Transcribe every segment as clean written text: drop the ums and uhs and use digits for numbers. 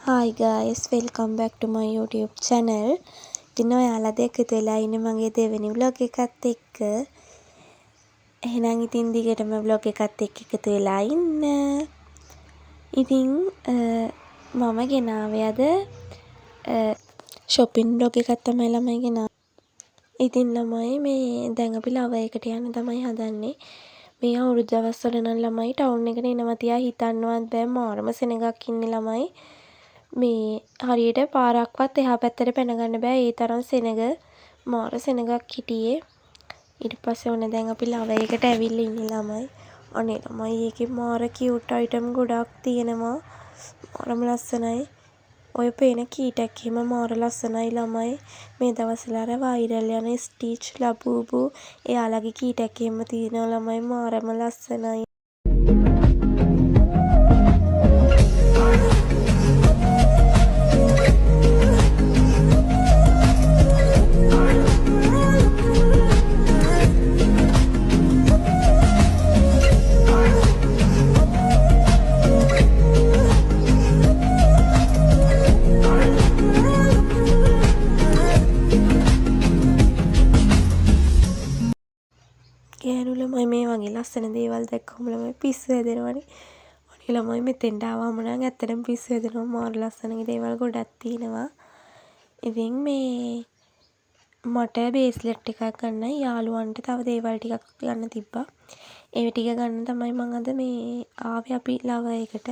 Hi guys, welcome back to my YouTube channel. ඉතින් ඔයාලා එකතු වෙලා ඉන්නේ මගේ දෙවෙනි vlog එකත් එක්ක. එහෙනම් ඉතින් දිගටම vlog එකත් එක්ක එකතු වෙලා ඉන්න. ඉතින් මම ගෙනාවේ අද shopping vlog එකක් තමයි ළමයි ගෙනාවේ. ඉතින් ළමයි මේ දැන් අපි ලව එකට යන්න තමයි හදන්නේ. මේ අවුරුදු දවස්වල නම් ළමයි ටවුන් එකට එනවා තියා හිතන්නවත් බෑ මාරම සෙනගක් ඉන්නේ ළමයි. මේ හරියට පාරක්වත් එහා පැත්තට පැන ගන්න බෑ ඒ තරම් සෙනග මාර සෙනගක් හිටියේ. ඊට පස්සේ ඔන්න දැන් අපි ලව එකට ඇවිල්ලා ඉන්නේ ළමයි. අනේ ළමයි ඒකේ මාර කියුට් අයිටම් ගොඩක් තියෙනවා. මාරම ලස්සනයි. ඔය පේන කීටක් එහෙම මාර ලස්සනයි ළමයි. මේ දවස්වල අර වයිරල් යන ස්ටිච් ලබූබු එයාලගේ කීටක් එහෙම තියෙනවා ළමයි මාරම ලස්සනයි. ගෑනු ළමයි මේ වගේ ලස්සන දේවල් දැක්කම ළමයි පිස්සු හැදෙනවනේ. අනේ ළමයි මෙතෙන්ට ආවම නම් ඇත්තටම පිස්සු හැදෙනවා. මාර ලස්සන දේවල් ගොඩක් තියෙනවා. ඉතින් මේ මට බේස්ලට් එකක් ගන්නයි යාළුවන්ට තව දේවල් ටිකක් ගන්න තිබ්බා. ඒ ටික ගන්න තමයි මම අද මේ ආවේ අපි ලව එකට.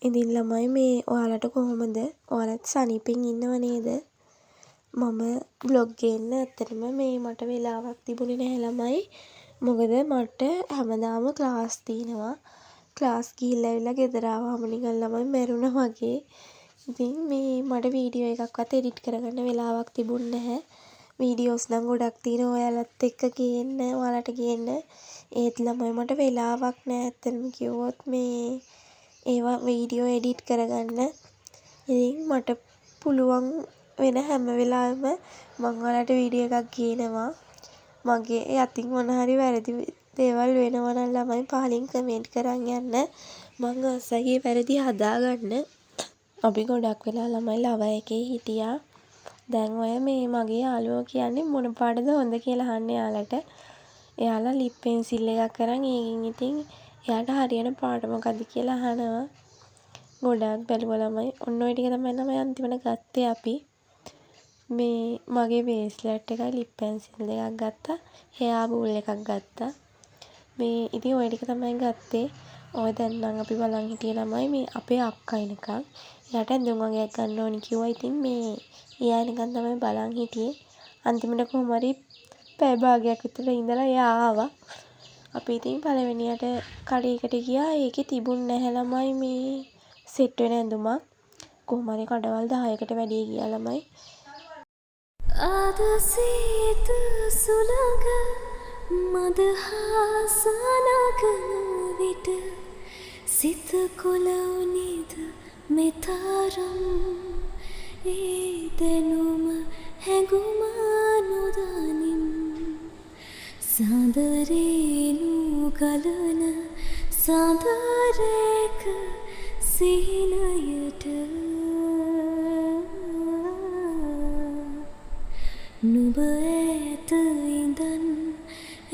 ඉතින් ළමයි මේ ඔයාලට කොහොමද? ඔයාලත් සනීපෙන් ඉන්නව නේද? මම vlog ගේන්න ඇත්තටම මේ මට වෙලාවක් තිබුණේ නැහැ ළමයි. මොකද මට හැමදාම ක්ලාස් තියෙනවා. ක්ලාස් ගිහිල්ලා ඇවිල්ලා ගෙදර ආවම නිකන් ළමයි මැරුණා වගේ. ඉතින් මේ මට වීඩියෝ එකක්වත් එඩිට් කරගන්න වෙලාවක් තිබුණේ නැහැ. වීඩියෝස් නම් ගොඩක් තියෙනවා ඔයාලත් එක්ක ගේන්න, ඔයාලට ගේන්න. ඒත් ළමයි මට වෙලාවක් නැහැ ඇත්තටම කිව්වොත් මේ ඒවා වීඩියෝ එඩිට් කරගන්න. ඉතින් මට පුළුවන් වෙන හැම වෙලාවෙම මම ඔයාලට වීඩියෝ එකක් ගේනවා. මගේ අතින් මොන හරි වැරදි දේවල් වෙනවා නම් ළමයි පහලින් කමෙන්ට් කරන් යන්න. මම ආසයි වැරදි හදාගන්න. අපි ගොඩක් වෙලා ළමයි ලව එකේ හිටියා. දැන් ඔය මේ මගේ යාළුවෝ කියන්නේ මොන පාටද හොඳ කියලා අහන්නේ එයාලට. එයාලා ලිප් පෙන්සිල් එකක් අරන් ඒකින් ඉතින් එයාට හරියන පාට මොකද්ද කියලා අහනවා. ගොඩක් බැලුවා ළමයි. ඔන්න ඔය ටික තමයි ළමයි අන්තිමට ගත්තේ අපි. මේ මගේ බේස්ලට් එකයි ලිප් පෙන්සිල් දෙකක් ගත්තා. හෙයා බූල් එකක් ගත්තා. මේ ඉතින් ওই ටික තමයි ගත්තේ. ඔය දැන් නම් අපි බලන් හිටියේ ළමයි මේ අපේ අක්කා එනකන්. එයාට ඇඳුම් වගේක් ගන්න ඕනි කිව්වා. ඉතින් මේ එයා එනකන් තමයි බලන් හිටියේ. අන්තිමට කොහොම හරි පැය භාගයක් විතර ඉඳලා එයා ආවා. අපි ඉතින් පළවෙනියට කඩේකට ගියා. ඒකේ තිබුණ නැහැ ළමයි මේ සෙට් වෙන ඇඳුමක්. කොහොම හරි කඩවල් 10කට වැඩි ගියා ළමයි. අද සීත සුළඟ මදහස නගන විට සිත කොළවුනිද මෙතරම් ඒ දැනුම හැඟුම නොදනිම් සඳරේනු ගලන සඳරේක සිහිනයට නුඹ ඇත ඉඳන්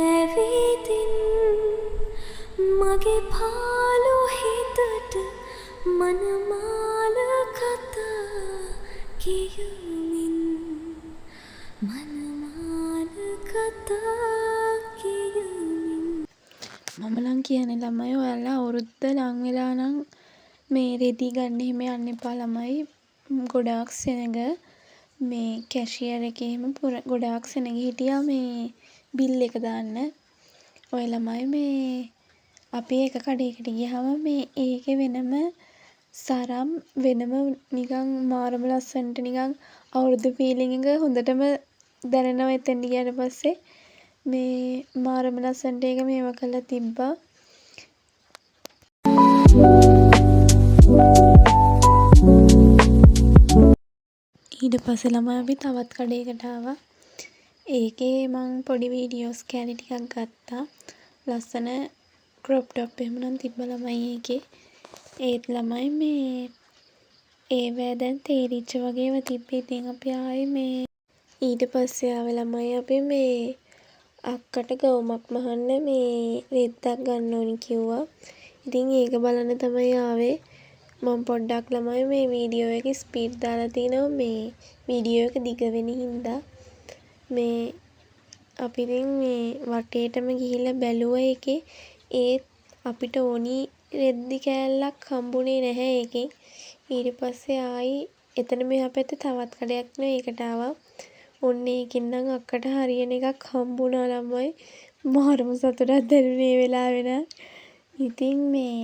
ඇවිදින් මගේ පාළු හිතට මනමාල කතා කියමින් මනමාල කතා කියමින් මම නම් කියන්නේ ළමයි ඔයාලා අවුරුද්ද ලං වෙලා නම් මේ රෙදි ගන්න එහෙම යන්න එපා ළමයි. ගොඩාක් සෙනග මේ කැෂියර් එකේ එහෙම ගොඩාක් සෙනග හිටියා මේ බිල් එක දාන්න. ඔය ළමයි මේ අපි එක කඩේකට ගියාම මේ ඒකේ වෙනම සරම් වෙනම නිකන් මාරම ලස්සනට නිකන් අවුරුදු ෆීලිං එක හොඳටම දැනෙනවා එතෙන් ගියාට පස්සේ. මේ මාරම ලස්සනට ඒක මේව කරලා තිබ්බා. ඊට පස්සේ ළමයි අපි තවත් කඩේකට ආවා. ඒකේ මං පොඩි වීඩියෝස් කෑලි ටිකක් ගත්තා. ලස්සන ක්‍රොප් ටොප් එහෙම නම් තිබ්බ ළමයි ඒකේ. ඒත් ළමයි මේ ඒවැ දැන් තේරිච්ච වගේම තිබ්බේ. ඉතින් අපි ආයේ මේ ඊට පස්සේ ආව ළමයි අපි මේ අක්කට ගවුමක් මහන්න මේ රෙද්දක් ගන්න ඕනි කිව්වා. ඉතින් ඒක බලන්න තමයි ආවේ. මම පොඩ්ඩක් ළමයි මේ වීඩියෝ එකේ ස්පීඩ් දාලා තිනවා මේ වීඩියෝ එක දිග වෙන හින්දා. මේ අපි ඉතින් මේ වටේටම ගිහිල්ලා බැලුවා ඒකේ. ඒත් අපිට ඕනි රෙද්දි කෑල්ලක් හම්බුනේ නැහැ ඒකෙන්. ඊට පස්සේ ආයි එතන මෙහා පැත්තේ තවත් කඩයක් තියෙනවා ඒකට ආවා. ඔන්න ඒකෙන් නම් අක්කට හරියන එකක් හම්බුණා ළමයි. මාරම සතුටක් දැනුනේ ඒ වෙලාවේ නම්. ඉතින් මේ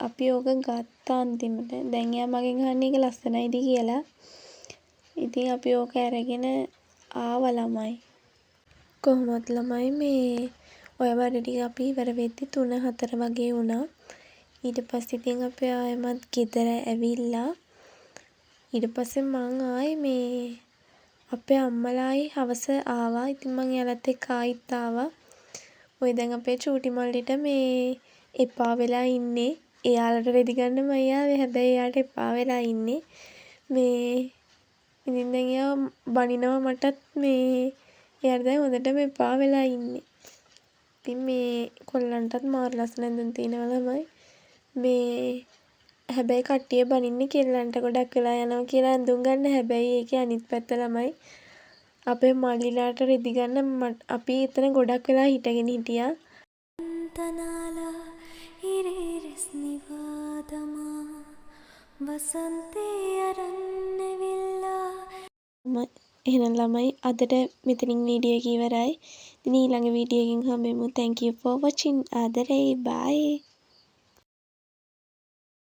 අපි ඕක ගත්තා අන්තිමට. දැන් එයා මගෙන් අහන්නේ ඒක ලස්සනයිද කියලා. ඉතින් අපි ඕක අරගෙන ආවා ළමයි. කොහොමත් ළමයි මේ ඔය වැඩ ටික අපි ඉවර වෙද්දි 3-4 වගේ වුණා. ඊට පස්සේ ඉතින් අපි ආයෙමත් ගෙදර ඇවිල්ලා ඊට පස්සේ මං ආයේ මේ අපේ අම්මලායි හවස ආවා. ඉතින් මං එයාලත් එක්ක ආයිත් ආවා. ඔය දැන් අපේ චූටි මල්ලිට මේ එපා වෙලා ඉන්නේ. එයාලට රෙදි ගන්න මම ආවේ. හැබැයි එයාට එපා වෙලා ඉන්නේ. මේ ඉතින් දැන් එයා බනිනවා මටත් මේ එයාට දැන් හොඳටම එපා වෙලා ඉන්නේ. ඉතින් මේ කොල්ලන්ටත් මාර ලස්සන ඇඳුම් තියෙනවා ළමයි. මේ හැබැයි කට්ටිය බනින්නේ කෙල්ලන්ට ගොඩක් වෙලා යනවා කියලා ඇඳුම් ගන්න. හැබැයි ඒකේ අනිත් පැත්ත ළමයි අපේ මල්ලිලාට රෙදි ගන්න අපි එතන ගොඩක් වෙලා හිටගෙන හිටියා. තනාලා ඉරේරස් නිවාදමා වසන්තේ අරන් ඇවිල්ලා. එහෙනම් ළමයි අදට මෙතනින් වීඩියෝ එක ඉවරයි. ඉතින් ඊළඟ වීඩියෝ එකකින් හම්බෙමු. Thank you for watching. ආදරේ. bye.